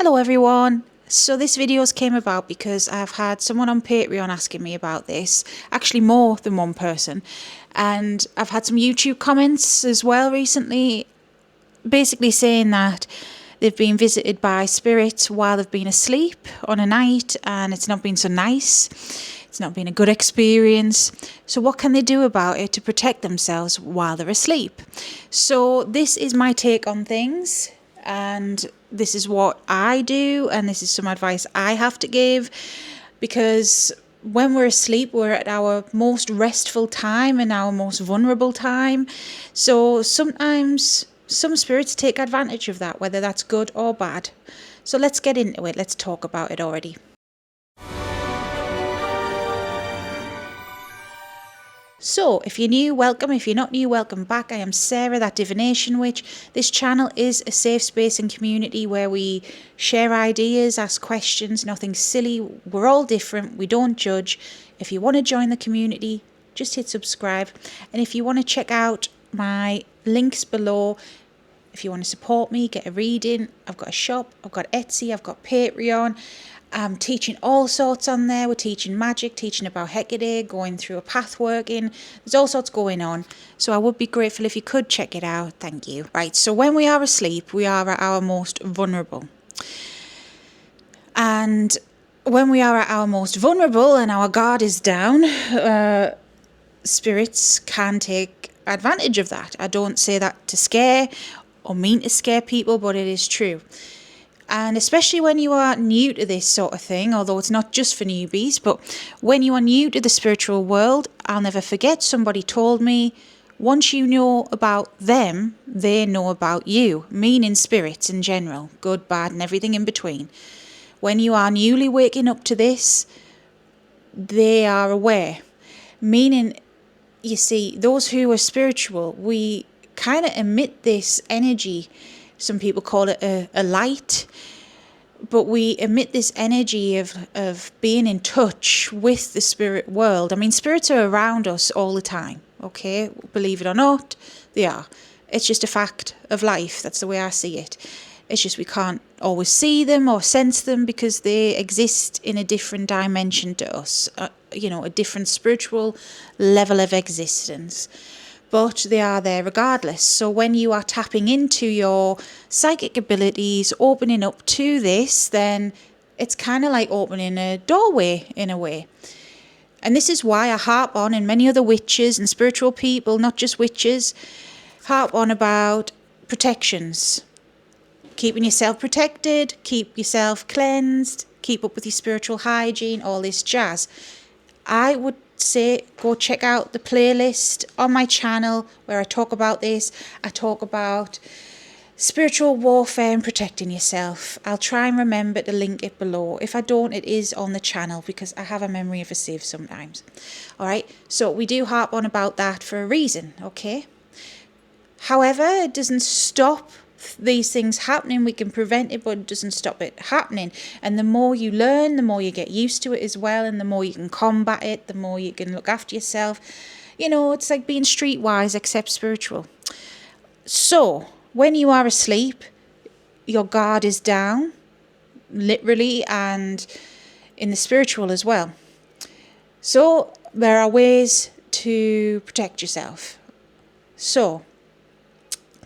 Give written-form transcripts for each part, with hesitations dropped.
Hello everyone. So this videos came about because I've had someone on Patreon asking me about this, actually more than one person, and I've had some YouTube comments as well recently, basically saying that they've been visited by spirits while they've been asleep on a night and it's not been so nice. It's not been a good experience. So what can they do about it to protect themselves while they're asleep? So this is my take on things, and this is what I do, and this is some advice I have to give, because when we're asleep, we're at our most restful time and our most vulnerable time. So sometimes some spirits take advantage of that, whether that's good or bad. So let's get into it. Let's talk about it already. So, if you're new, welcome. If you're not new, welcome back. I am Sarah, that divination witch. This channel is a safe space and community where we share ideas, ask questions, nothing silly. We're all different. We don't judge. If you want to join the community, just hit subscribe. And if you want to check out my links below, if you want to support me, get a reading, I've got a shop, I've got Etsy, I've got Patreon. I'm teaching all sorts on there. We're teaching magic, teaching about Hecate, going through a path working. There's all sorts going on. So I would be grateful if you could check it out. Thank you. Right, so when we are asleep, we are at our most vulnerable. And when we are at our most vulnerable and our guard is down, spirits can take advantage of that. I don't say that to scare or mean to scare people, but it is true. And especially when you are new to this sort of thing, although it's not just for newbies, but when you are new to the spiritual world, I'll never forget somebody told me, once you know about them, they know about you, meaning spirits in general, good, bad, and everything in between. When you are newly waking up to this, they are aware, meaning, you see, those who are spiritual, we kind of emit this energy. Some people call it a light, but we emit this energy of being in touch with the spirit world. I mean, spirits are around us all the time, okay? Believe it or not, they are. It's just a fact of life. That's the way I see it. It's just we can't always see them or sense them because they exist in a different dimension to us, a different spiritual level of existence. But they are there regardless. So when you are tapping into your psychic abilities, opening up to this, then it's kind of like opening a doorway in a way. And this is why I harp on, and many other witches and spiritual people, not just witches, harp on about protections. Keeping yourself protected, keep yourself cleansed, keep up with your spiritual hygiene, all this jazz. I would say go check out the playlist on my channel where I talk about this. I talk about spiritual warfare and protecting yourself. I'll try and remember to link it below. If I don't, it is on the channel because I have a memory of a sieve sometimes. Alright, so we do harp on about that for a reason, okay? However, it doesn't stop these things happening. We can prevent it, but it doesn't stop it happening. And the more you learn, the more you get used to it as well, and the more you can combat it, the more you can look after yourself. It's like being streetwise except spiritual. So when you are asleep, your guard is down, literally, and in the spiritual as well. So there are ways to protect yourself. So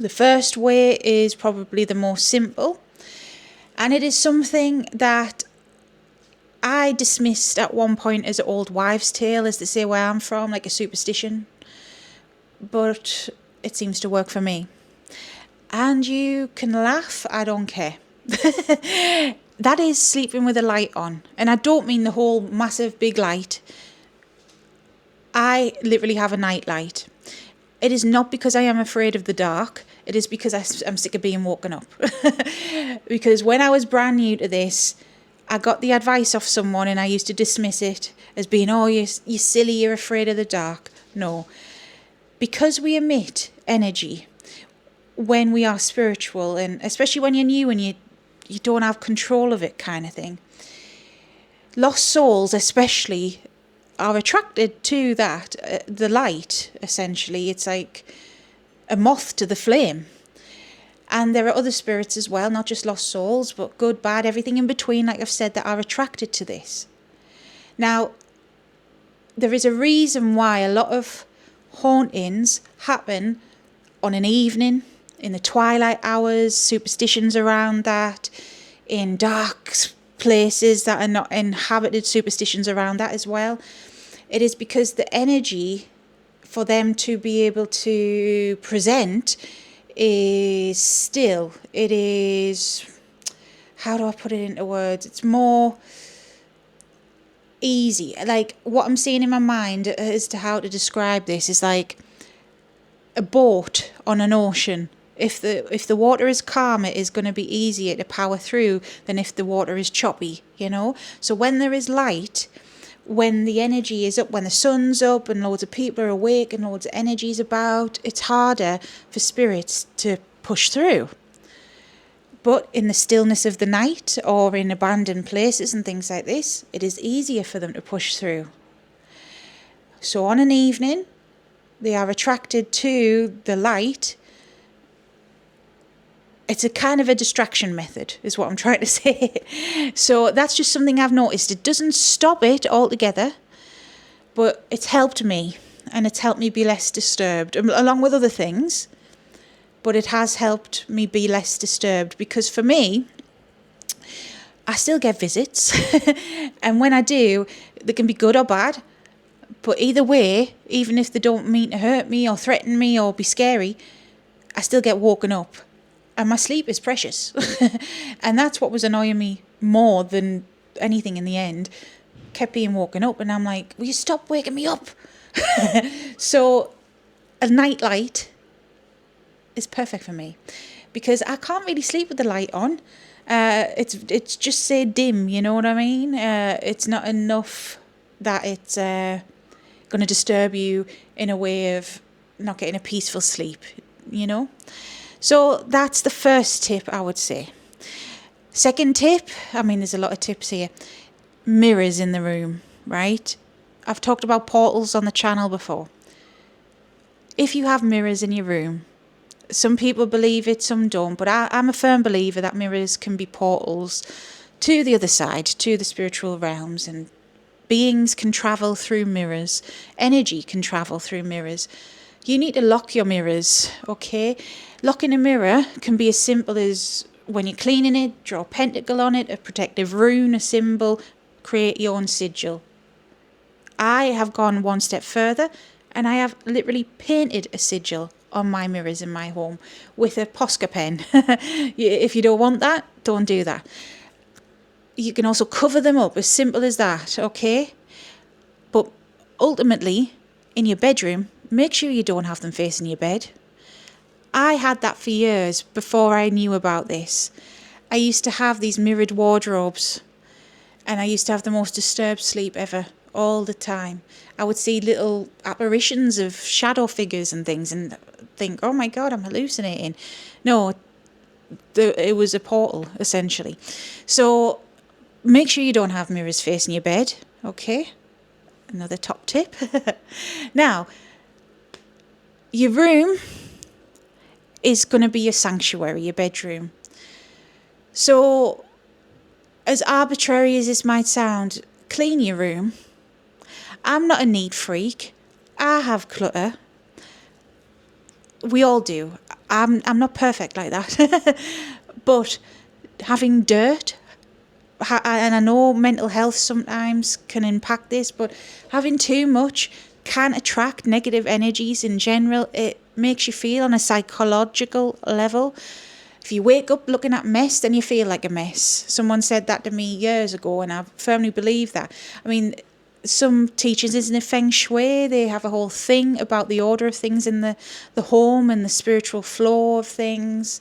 the first way is probably the most simple, and it is something that I dismissed at one point as an old wives' tale, as they say where I'm from, like a superstition, but it seems to work for me. And you can laugh, I don't care. That is sleeping with a light on, and I don't mean the whole massive big light. I literally have a night light. It is not because I am afraid of the dark. It is because I'm sick of being woken up. Because when I was brand new to this, I got the advice off someone and I used to dismiss it as being, oh, you're silly, you're afraid of the dark. No. Because we emit energy when we are spiritual, and especially when you're new and you don't have control of it kind of thing. Lost souls especially are attracted to that, the light, essentially. It's like a moth to the flame. And there are other spirits as well, not just lost souls, but good, bad, everything in between, like I've said, that are attracted to this. Now, there is a reason why a lot of hauntings happen on an evening, in the twilight hours, superstitions around that, in dark places that are not inhabited, superstitions around that as well. It is because the energy for them to be able to present is still, it is, how do I put it into words? It's more easy. Like, what I'm seeing in my mind as to how to describe this is like a boat on an ocean. If the water is calm, it is going to be easier to power through than if the water is choppy, you know? So when there is light, when the energy is up, when the sun's up and loads of people are awake and loads of energy is about, it's harder for spirits to push through. But in the stillness of the night or in abandoned places and things like this, it is easier for them to push through. So on an evening, they are attracted to the light. It's a kind of a distraction method, is what I'm trying to say. So that's just something I've noticed. It doesn't stop it altogether, but it's helped me, and it's helped me be less disturbed, along with other things. But it has helped me be less disturbed, because for me, I still get visits. And when I do, they can be good or bad. But either way, even if they don't mean to hurt me or threaten me or be scary, I still get woken up. And my sleep is precious. And that's what was annoying me more than anything in the end. Kept being woken up, and I'm like, will you stop waking me up? So a night light is perfect for me, because I can't really sleep with the light on. It's just say dim, you know what I mean? It's not enough that it's going to disturb you in a way of not getting a peaceful sleep, you know? So that's the first tip, I would say. Second tip, I mean, there's a lot of tips here. Mirrors in the room, right? I've talked about portals on the channel before. If you have mirrors in your room, some people believe it, some don't, but I'm a firm believer that mirrors can be portals to the other side, to the spiritual realms, and beings can travel through mirrors. Energy can travel through mirrors. You need to lock your mirrors, okay? Locking a mirror can be as simple as when you're cleaning it, draw a pentacle on it, a protective rune, a symbol, create your own sigil. I have gone one step further, and I have literally painted a sigil on my mirrors in my home with a Posca pen. If you don't want that, don't do that. You can also cover them up, as simple as that, okay? But ultimately, in your bedroom, make sure you don't have them facing your bed. I had that for years before I knew about this. I used to have these mirrored wardrobes, and I used to have the most disturbed sleep ever, all the time. I would see little apparitions of shadow figures and things and think, oh my God, I'm hallucinating. No, it was a portal, essentially. So make sure you don't have mirrors facing your bed, okay? Another top tip. Now, your room is going to be your sanctuary, your bedroom. So, as arbitrary as this might sound, clean your room. I'm not a neat freak. I have clutter. We all do. I'm not perfect like that. But having dirt, and I know mental health sometimes can impact this, but having too much can attract negative energies in general. It makes you feel on a psychological level. If you wake up looking at mess, then you feel like a mess. Someone said that to me years ago, and I firmly believe that. I mean, some teachers, isn't it Feng Shui? They have a whole thing about the order of things in the home and the spiritual flow of things.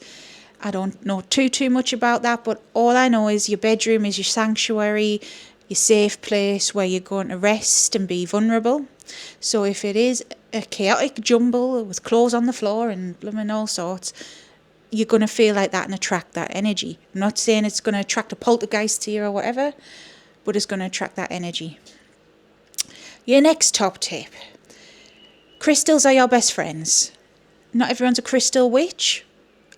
I don't know too much about that, but all I know is your bedroom is your sanctuary, your safe place where you're going to rest and be vulnerable. So if it is a chaotic jumble with clothes on the floor and blooming all sorts, you're going to feel like that and attract that energy. I'm not saying it's going to attract a poltergeist to you or whatever, but it's going to attract that energy. Your next top tip. Crystals are your best friends. Not everyone's a crystal witch.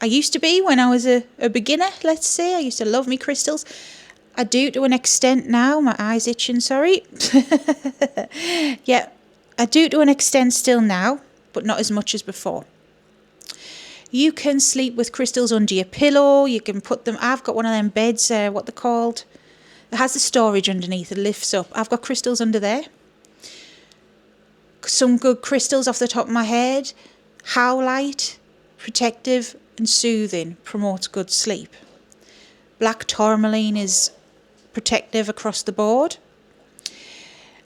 I used to be when I was a beginner, let's say. I used to love me crystals. I do to an extent now. My eye's itching, sorry. Yeah, I do to an extent still now, but not as much as before. You can sleep with crystals under your pillow. You can put them... I've got one of them beds, what they're called. It has the storage underneath. It lifts up. I've got crystals under there. Some good crystals off the top of my head. Howlite, protective and soothing, promotes good sleep. Black tourmaline is protective across the board.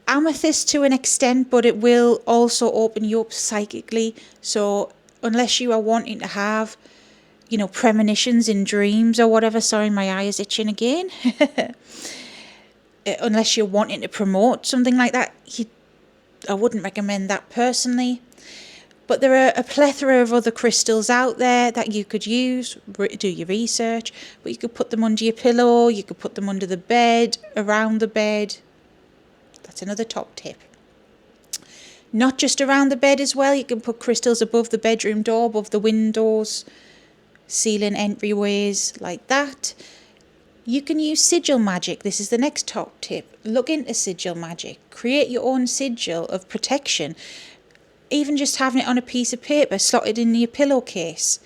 Amethyst to an extent, but it will also open you up psychically. So unless you are wanting to have, premonitions in dreams or whatever, sorry, my eye is itching again. Unless you're wanting to promote something like that, I wouldn't recommend that personally. But there are a plethora of other crystals out there that you could use, do your research, but you could put them under your pillow, you could put them under the bed, around the bed. That's another top tip. Not just around the bed as well, you can put crystals above the bedroom door, above the windows, ceiling entryways, like that. You can use sigil magic. This is the next top tip. Look into sigil magic. Create your own sigil of protection. Even just having it on a piece of paper, slotted in your pillowcase.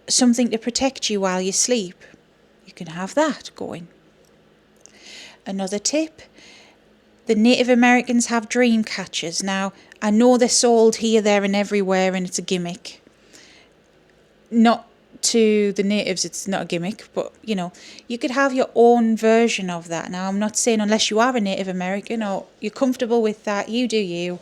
Something to protect you while you sleep. You can have that going. Another tip. The Native Americans have dream catchers. Now, I know they're sold here, there and everywhere, and it's a gimmick. Not to the natives, it's not a gimmick, but you could have your own version of that. Now, I'm not saying unless you are a Native American or you're comfortable with that, you do you.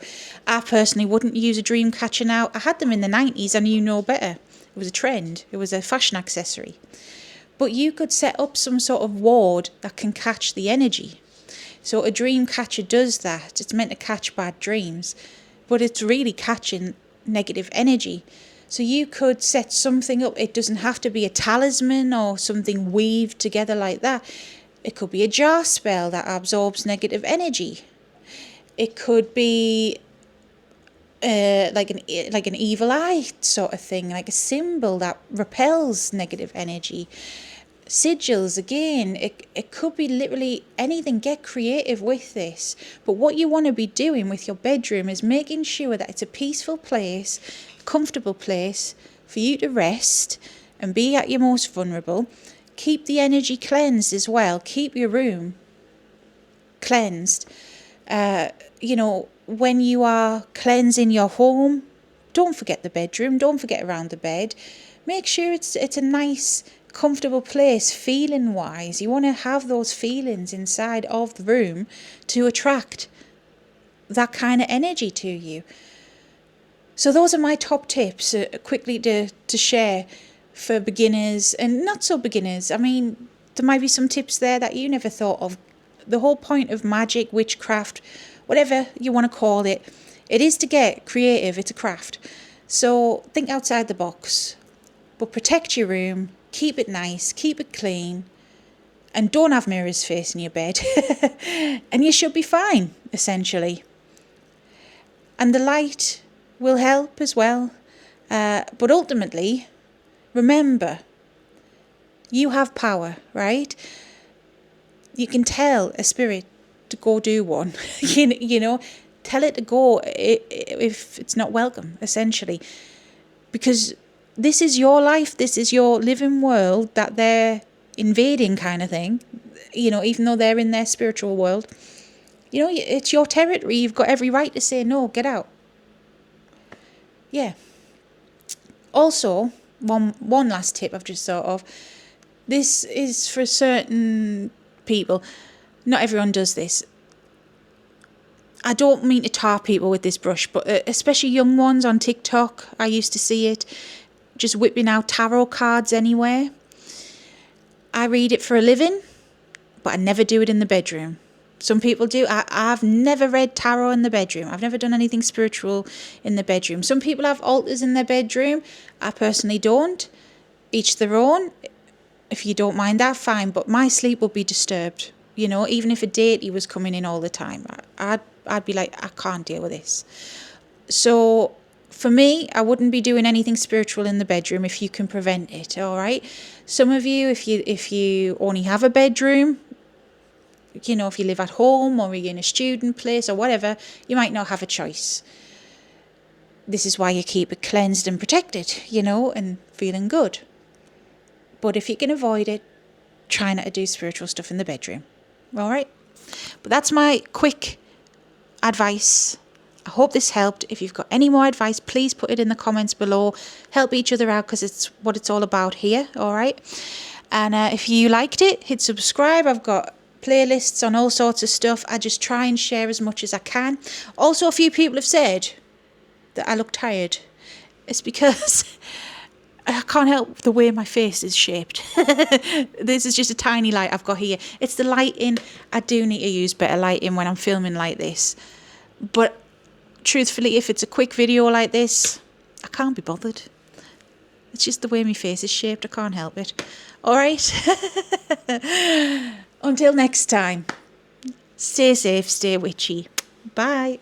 I personally wouldn't use a dream catcher now. I had them in the 90s and you know better. It was a trend. It was a fashion accessory. But you could set up some sort of ward that can catch the energy. So a dream catcher does that. It's meant to catch bad dreams, but it's really catching negative energy. So you could set something up. It doesn't have to be a talisman or something weaved together like that. It could be a jar spell that absorbs negative energy. It could be like an evil eye sort of thing, like a symbol that repels negative energy. Sigils, again, it could be literally anything. Get creative with this. But what you want to be doing with your bedroom is making sure that it's a peaceful place, comfortable place for you to rest and be at your most vulnerable. Keep the energy cleansed as well. Keep your room cleansed. When you are cleansing your home, don't forget the bedroom. Don't forget around the bed. Make sure it's a nice, comfortable place feeling wise. You want to have those feelings inside of the room to attract that kind of energy to you. So those are my top tips quickly to share for beginners and not so beginners. I mean, there might be some tips there that you never thought of. The whole point of magic, witchcraft, whatever you want to call it, it is to get creative. It's a craft. So think outside the box, but protect your room. Keep it nice, keep it clean, and don't have mirrors facing your bed. And you should be fine, essentially. And the light will help as well. But ultimately, remember, you have power, right? You can tell a spirit to go do one. Tell it to go if it's not welcome, essentially. Because this is your life, this is your living world that they're invading, kind of thing. Even though they're in their spiritual world, it's your territory. You've got every right to say no, get out. Yeah. Also, one last tip I've just thought of. This is for certain people. Not everyone does this. I don't mean to tar people with this brush, but especially young ones on TikTok, I used to see it. Just whipping out tarot cards anywhere. I read it for a living, but I never do it in the bedroom. Some people do. I've never read tarot in the bedroom. I've never done anything spiritual in the bedroom. Some people have altars in their bedroom. I personally don't. Each their own. If you don't mind that, fine. But my sleep will be disturbed. Even if a deity was coming in all the time, I'd be like, I can't deal with this. So For me, I wouldn't be doing anything spiritual in the bedroom if you can prevent it, all right? Some of you, if you only have a bedroom, you know, if you live at home or you're in a student place or whatever, you might not have a choice. This is why you keep it cleansed and protected, you know, and feeling good. But if you can avoid it, try not to do spiritual stuff in the bedroom, all right? But that's my quick advice. I hope this helped. If you've got any more advice, please put it in the comments below. Help each other out, because it's what it's all about here, all right? And if you liked it, hit subscribe. I've got playlists on all sorts of stuff. I just try and share as much as I can. Also, a few people have said that I look tired. It's because I can't help the way my face is shaped. This is just a tiny light I've got here. It's the lighting. I do need to use better lighting when I'm filming like this. But truthfully, if it's a quick video like this, I can't be bothered. It's just the way my face is shaped. I can't help it. All right. Until next time, stay safe, stay witchy. Bye.